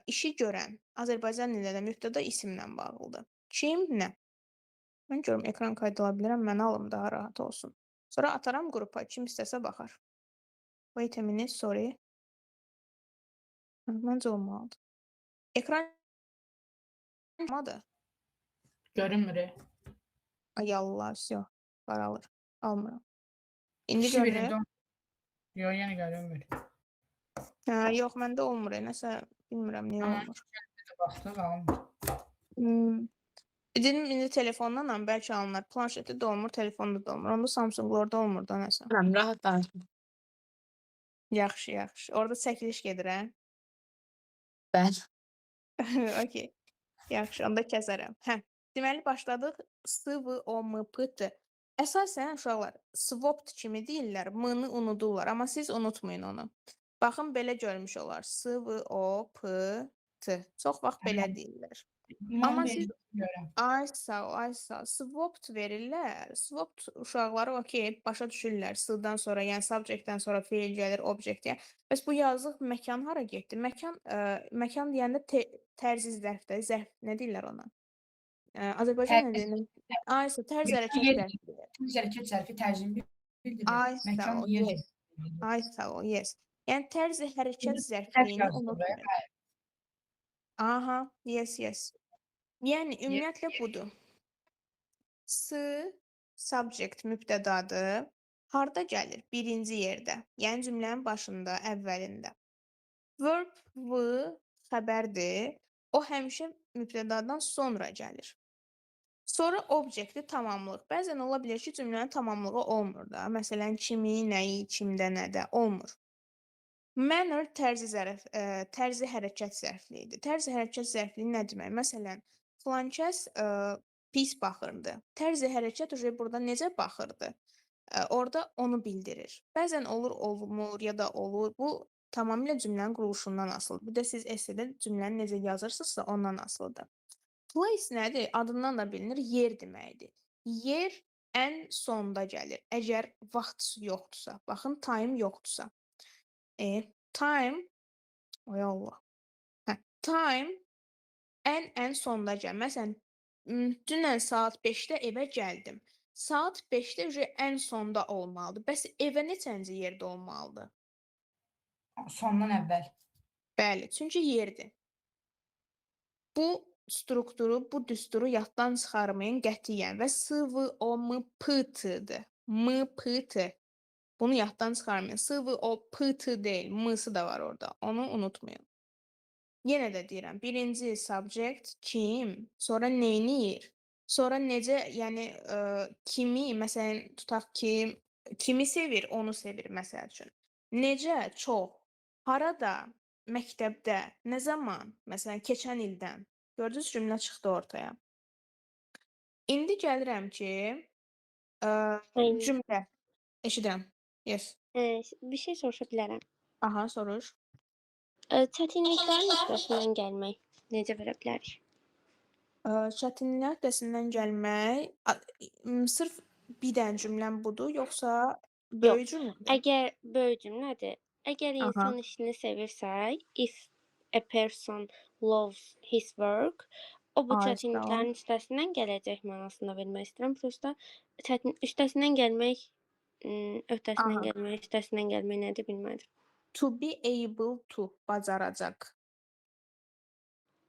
işi görən. Azərbaycan dilində də mübtəda isimlə bağlıdır. Kim, nə? Mən görüm ekran kaydı ala bilirəm, mən alım daha rahat olsun. Sonra ataram qrupa, kim istəsə baxar. Wait a minute, sorry. Məncə olmalıdır. Ekran olmadı. Görünmür. Ay Allah, всё, qaralır. Almıram. İndi İkisi görünür. birində. Yox, yenə görünmür. Hə, yox, məndə olmur. Nəsə bilmirəm niyə Amma olmur. baxdıq, almır. Dedim indi telefondanam, bəlkə alınır. Planşetdə də olmur, telefonda da olmur. Onda Samsunglarda olmur da nəsə. Bilmirəm, rahat danışın. Yaxşı, yaxşı. Orada çəkiliş gedir, hə? Bəli. Okay. Yaxşı, onda kəsərəm. Hə, deməli başladıq. SVOMPT. Əsasən uşaqlar swapped kimi deyirlər, m-nı unudurlar, amma siz unutmayın onu. Baxın, belə görmüş olar. SVOPT. Çox vaxt belə deyirlər. Amma siz ay sağ ol, ay sağ ol. Swapped verirlər. Swapped uşaqları okey, başa düşürlər. S-dan sonra, yəni subject-dən sonra feil gəlir object-yə. Bəs bu yazıq məkan hara getdi? Məkan deyəndə tərzi zərfdə, zərf nə deyirlər ona? Azərbaycan dilində ay sağ tərz hərəkət zərfi. Tərz hərəkət zərfi tərcini bildirir. Ay sağ Məkan ol, yer. yes. Ay sağ ol, yes. Yəni tərz hərəkət zərfliyini unutmayın. Aha, yes, yes. Yəni ümumiyyətlə budur. Subject mübtədadır. Harda gəlir? Birinci yerdə. Yəni cümlənin başında, əvvəlində. Verb xəbərdir. O həmişə mübtədadan sonra gəlir. Sonra objekti tamamlıq. Bəzən ola bilər ki, cümlənin tamamlığı olmur da. Məsələn, kimi, nəyi, kimdə, nədə olmur. Manner tərzi hərəkət zərfliyidir. Tərzi hərəkət zərfliyi nə demək? Məsələn, filankəs pis baxırdı. Tərzi hərəkət burada necə baxırdı? Orada onu bildirir. Bəzən olur, olmur ya da olur. Bu tamamilə cümlənin quruluşundan asılıdır. Bir də siz essedə cümləni necə yazırsınızsa ondan asılıdır. Place nədir? Adından da bilinir, yer deməkdir. Yer ən sonda gəlir. Əgər vaxt yoxdursa, baxın, time yoxdursa. Time, ay Allah. Hə, time ən sonda gəlir. Məsələn, dünən saat 5-də evə gəldim. Saat 5-də ən sonda olmalıdır. Bəs evə neçənci yerdə olmalıdır? Sondan əvvəl. Bəli, çünki yerdir. Bu strukturu, bu düsturu yaddan çıxarmayın qətiyyən və SVOMPT-dir. MPT. Bunu yaddan çıxarmayın. SVOPT deyil, M-sı da var orada. Onu unutmayın. Yenə də deyirəm, birinci subject kim, sonra neyniyir, sonra necə, yəni kimi, məsələn, tutaq ki, kimi sevir, onu sevir, məsəl üçün. Necə, çox, harada, məktəbdə, nə zaman, məsələn, keçən ildən. Gördünüz, cümlə çıxdı ortaya. İndi gəlirəm ki, cümlə. Eşidirəm. Yes. Bir şey soruşa bilərəm. Aha, soruş. Çətinliklərin üstəsindən gəlmək necə verə bilərik? Çətinliklər öhdəsindən gəlmək, sırf bir dənə cümləm budur, yoxsa böyük cümlədir? Əgər böyük cümlədir, əgər insan işini sevirsə, if a person loves his work, o bu çətinliklərin üstəsindən gələcək mənasında vermək istəyirəm. Prosta üstəsindən gəlmək, öhdəsindən gəlmək, üstəsindən gəlmək nədir bilmədim. To be able to, bacaracaq.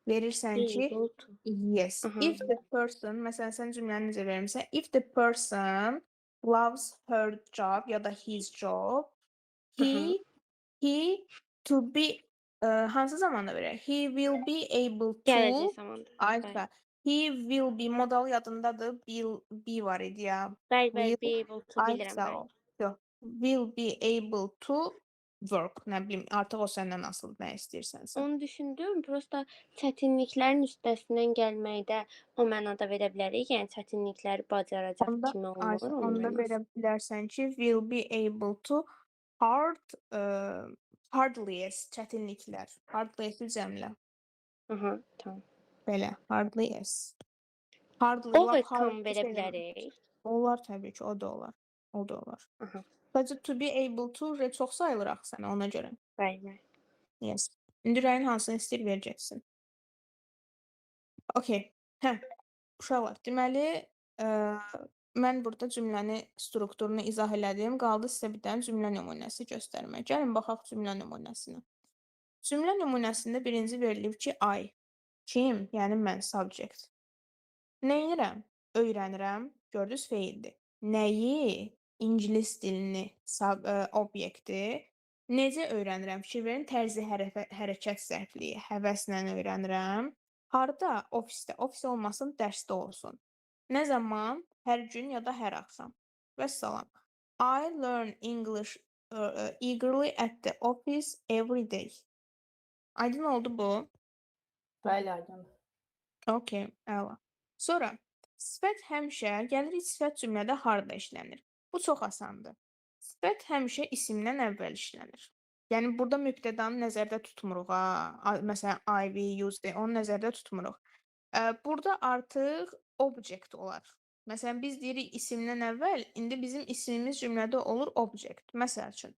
Verirsən ki, yes. If the person, məsələn, sən cümləni necə vermişsən, if the person loves her job ya da his job, he to be, hansı zamanda verək? He will be able to, Gələcək zamanda. Ayşə, he will be, modal yadındadır, be var idi ya. Bəli, be able to bilirəm. Ayşə, will be able to work, nə bilim, artıq o səndən asılı nə istəyirsənsə. Onu düşündüm, prosta çətinliklərin üstəsindən gəlməkdə o mənada verə bilərik, yəni çətinlikləri bacaracaq kimi olur. Onda verə bilərsən ki, will be able to hardly as, çətinliklər. Hardly as cəmlə. Tamam. Belə, hardly as. Overcome verə bilərik. Olar təbii ki, o da olar. O da olar. Sadəcə to be able to çox sayılır axı sənə ona görə. Bəli. Yes. İndi rəyin hansını istəyir verəcəksin. Okay. Hə, uşaqlar, deməli, mən burada cümləni strukturunu izah elədim. Qaldı sizə bir dənə cümlə nümunəsi göstərmək. Gəlin baxaq cümlə nümunəsinə. Cümlə nümunəsində birinci verilib ki, I. Kim? Yəni mən, subject. Neynirəm? Öyrənirəm. Gördünüz, feildir. Nəyi? İngilis dilini, obyekti. Necə öyrənirəm? Fikir verin, tərzi hərəkət zərfliyi. Həvəslə öyrənirəm. Harda? Ofisdə. Ofis olmasın, dərsdə olsun. Nə zaman? Hər gün ya da hər axşam. Vəssalam. I learn English eagerly at the office every day. Aydın oldu bu? Bəli, aydındır. Okay, əla. Sonra sifət həmişə gəlirik sifət cümlədə harda işlənir. Bu çox asandır. Sifət həmişə isimdən əvvəl işlənir. Yəni burada mübtədanı nəzərdə tutmuruq ha. Məsələn, I, we, use, they, onu nəzərdə tutmuruq. Burada artıq object olar. Məsələn, biz deyirik isimdən əvvəl, indi bizim ismimiz cümlədə olur object. Məsəl üçün,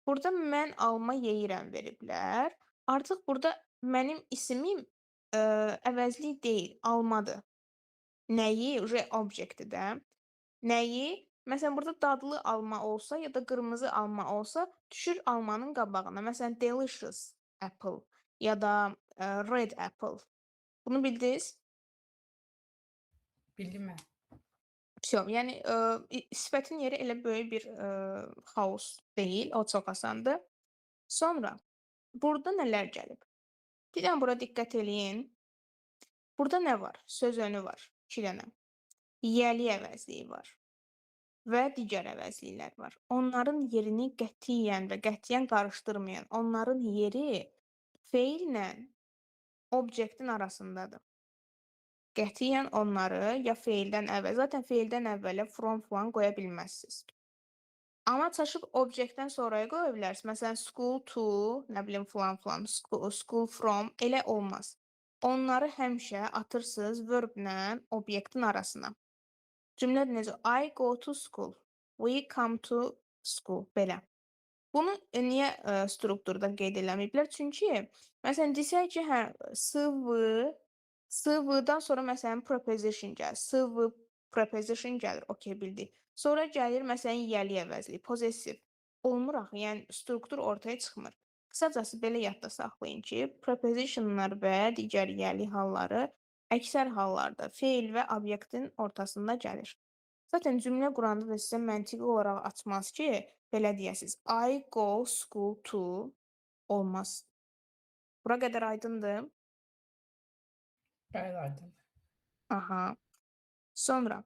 burada mən alma yeyirəm veriblər. Artıq burada mənim ismim əvəzlik deyil, almadır. Nəyi? Objectdir də. Nəyi? Məsələn, burada dadlı alma olsa ya da qırmızı alma olsa, düşür almanın qabağına. Məsələn, delicious apple ya da red apple. Bunu bildiniz? Bildim mən. Всё, yəni sifətin yeri elə böyük bir xaos deyil, o çox asandır. Sonra burada nələr gəlib? Bir dənə bura diqqət eləyin. Burada nə var? Söz önü var, 2 dənə. Yiyəli əvəzliyi var və digər əvəzliklər var. Onların yerini qətiyyən qarışdırmayın. Onların yeri feillə obyektin arasındadır. Qətiyyən onları ya feildən əvvəl, zaten feildən əvvələ from falan qoya bilməzsiniz. Amma çaşıb obyektdən sonraya qoya bilərsiniz. Məsələn, school to, nə bilim falan, school from, elə olmaz. Onları həmişə atırsınız verblə obyektin arasına. Cümlə necə? I go to school. We come to school. Belə. Bunu niyə strukturda qeyd eləməyiblər? Çünki, məsələn, desək ki, hə, SV-dan sonra məsələn preposition gəlir. SV preposition gəlir, okey, bildik. Sonra gəlir məsələn yiyəli əvəzlik, possessive. Olmur axı, yəni struktur ortaya çıxmır. Qısacası belə yadda saxlayın ki, prepositionlar və digər yiyəli halları əksər hallarda feil və obyektin ortasında gəlir. Zaten cümlə quranda da sizə məntiqi olaraq açmaz ki, belə deyəsiniz. I go school to olmaz. Bura qədər aydındır? Bəli, aydındır. Aha. Sonra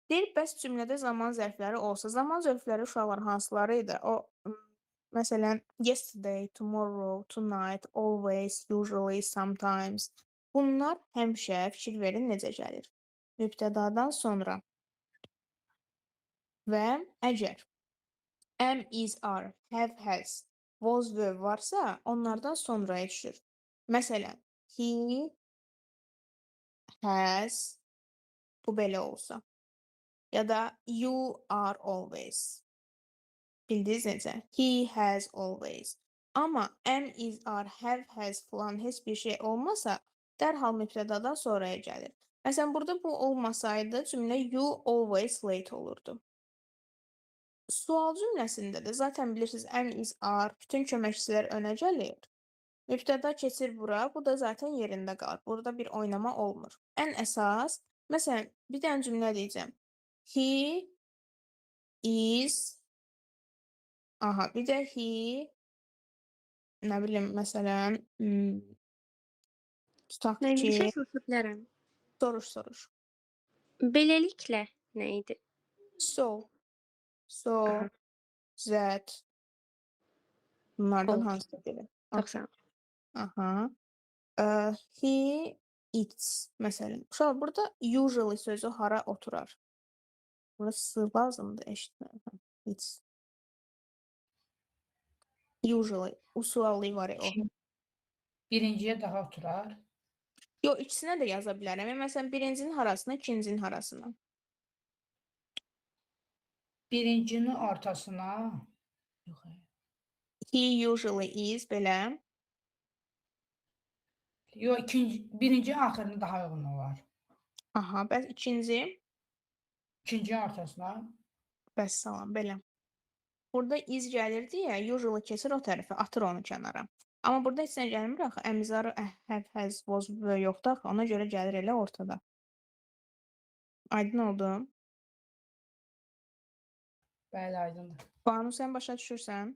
deyir, bəs cümlədə zaman zərfləri olsa, zaman zərfləri uşaqlar hansıları idi? Məsələn, yesterday, tomorrow, tonight, always, usually, sometimes. Bunlar həmişə fikir verin necə gəlir. Mübtədadan sonra. Və əgər am, is, are, have, has, was, were varsa, onlardan sonraya düşür. Məsələn, he has, bu belə olsa. Ya da you are always. Bildiniz necə? He has always. Amma am, is, are, have, has falan heç bir şey olmasa, dərhal mübtədadan sonraya gəlir. Məsələn, burada bu olmasaydı, cümlə you always late olurdu. Sual cümləsində də zaten bilirsiniz, am, is, are, bütün köməkçilər önə gəlir. Mübtəda keçir bura, bu da zaten yerində qalır. Burada bir oynama olmur. Ən əsas, məsələn, bir dənə cümlə deyəcəm. He is, aha, bir də he, nə bilim, məsələn, tutaq Mən bir şey ki, soruşa bilərəm. soruş. Beləliklə nə idi? So, Aha. that, bunlardan Olur. hansısa biri. Çox sağ ol. Aha. He eats, məsələn. Uşaq, burada usually sözü hara oturar? Burası lazımdır eşitmək. Eats. Usually, usually var ya o. Birinciyə daha oturar. Yo, ikisinə də yaza bilərəm. Yəni, məsələn, birincinin harasına, ikincinin harasına. Birincinin ortasına. Yox. He usually is, belə. Yo, birinci axırını daha uyğun olar. Aha, bəs ikinci? İkincinin ortasına. Vəssalam, belə. Burada is gəlir deyə usually keçir o tərəfə, atır onu kənara. Amma burada heç nə gəlmir axı. Əmizarı have, has, was və yoxdur axı. Ona görə gəlir elə ortada. Aydın oldu? Bəli, aydındır. Banu, sən başa düşürsən?